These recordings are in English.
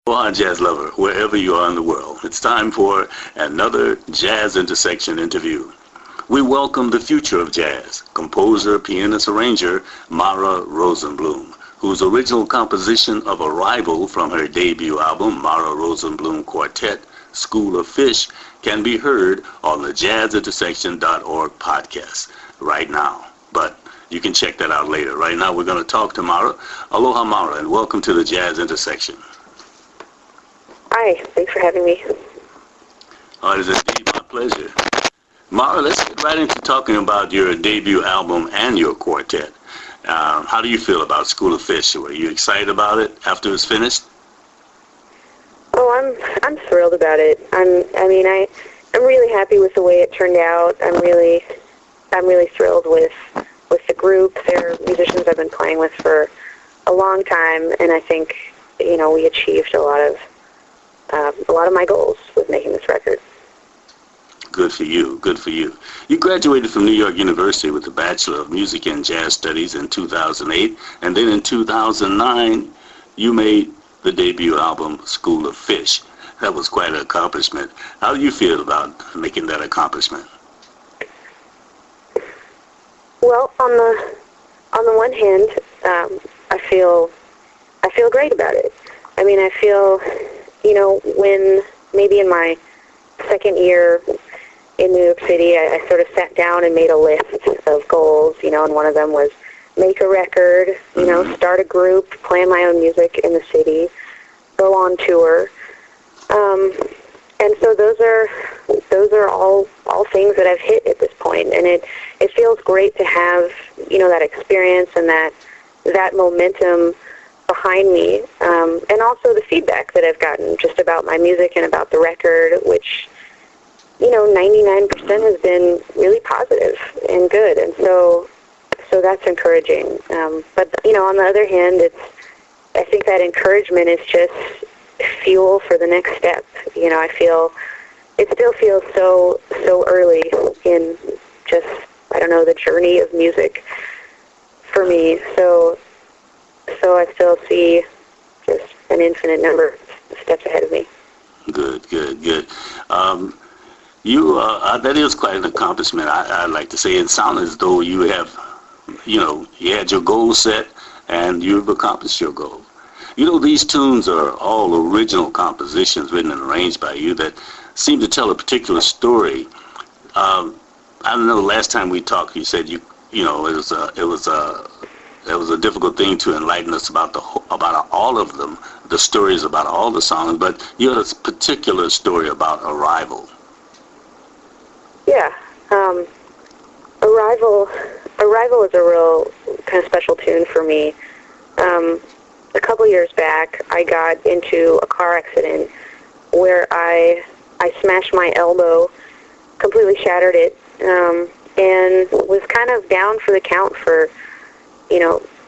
Aloha, jazz lover, wherever you are in the world. It's time for another Jazz Intersection interview. We welcome the future of jazz, composer, pianist, arranger, Mara Rosenbloom, whose original composition of Arrival from her debut album, Mara Rosenbloom Quartet, School of Fish, can be heard on the jazzintersection.org podcast right now. But you can check that out later. Right now we're going to talk to Mara. Aloha, Mara, and welcome to the Jazz Intersection. Hi, thanks for having me. Oh, it is indeed my pleasure. Mara, let's get right into talking about your debut album and your quartet. How do you feel about School of Fish? Were you excited about it after it's finished? Oh, I'm thrilled about it. I'm really happy with the way it turned out. I'm really thrilled with the group. They're musicians I've been playing with for a long time, and I think we achieved a lot of my goals with making this record. Good for you. Good for you. You graduated from New York University with a Bachelor of Music and Jazz Studies in 2008, and then in 2009, you made the debut album, School of Fish. That was quite an accomplishment. How do you feel about making that accomplishment? Well, on the one hand, I feel great about it. I feel, when maybe in my second year in New York City, I sort of sat down and made a list of goals, and one of them was make a record, start a group, play my own music in the city, go on tour. And so those are all things that I've hit at this point, and it feels great to have, that experience and that momentum behind me, and also the feedback that I've gotten just about my music and about the record, which 99% has been really positive and good, and so that's encouraging. But on the other hand, I think that encouragement is just fuel for the next step. I feel it still feels so early in just the journey of music for me. So I still see just an infinite number of steps ahead of me. Good. That is quite an accomplishment, I'd like to say. It sounds as though you have, you had your goal set and you've accomplished your goal. These tunes are all original compositions written and arranged by you that seem to tell a particular story. I don't know, last time we talked, you said it was a difficult thing to enlighten us about all of them, the stories about all the songs, but you had a particular story about Arrival. Yeah. Arrival is a real kind of special tune for me. A couple years back, I got into a car accident where I smashed my elbow, completely shattered it, and was kind of down for the count for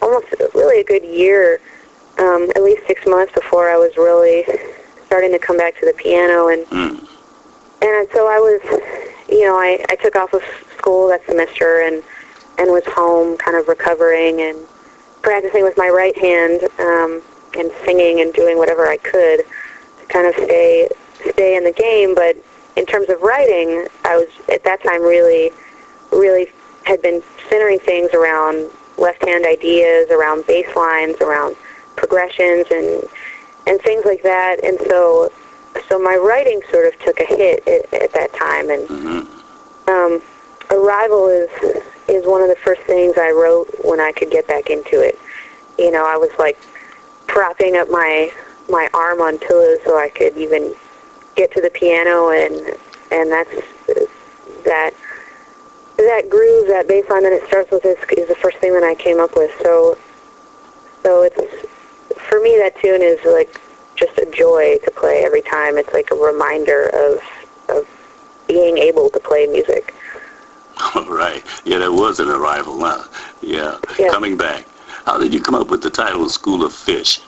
almost really a good year, at least 6 months before I was really starting to come back to the piano. And so I was, I took off of school that semester and was home kind of recovering and practicing with my right hand, and singing and doing whatever I could to kind of stay in the game. But in terms of writing, I was at that time really had been centering things around left-hand ideas, around bass lines, around progressions, and things like that. And so my writing sort of took a hit at that time. And Arrival is one of the first things I wrote when I could get back into it. I was like propping up my arm on pillows so I could even get to the piano, and that's that groove, that bass line that it starts with is the first thing that I came up with. So it's, for me, that tune is like just a joy to play every time. It's like a reminder of being able to play music. All right. Yeah, that was an Arrival, huh? Yeah. Coming back. How did you come up with the title School of Fish?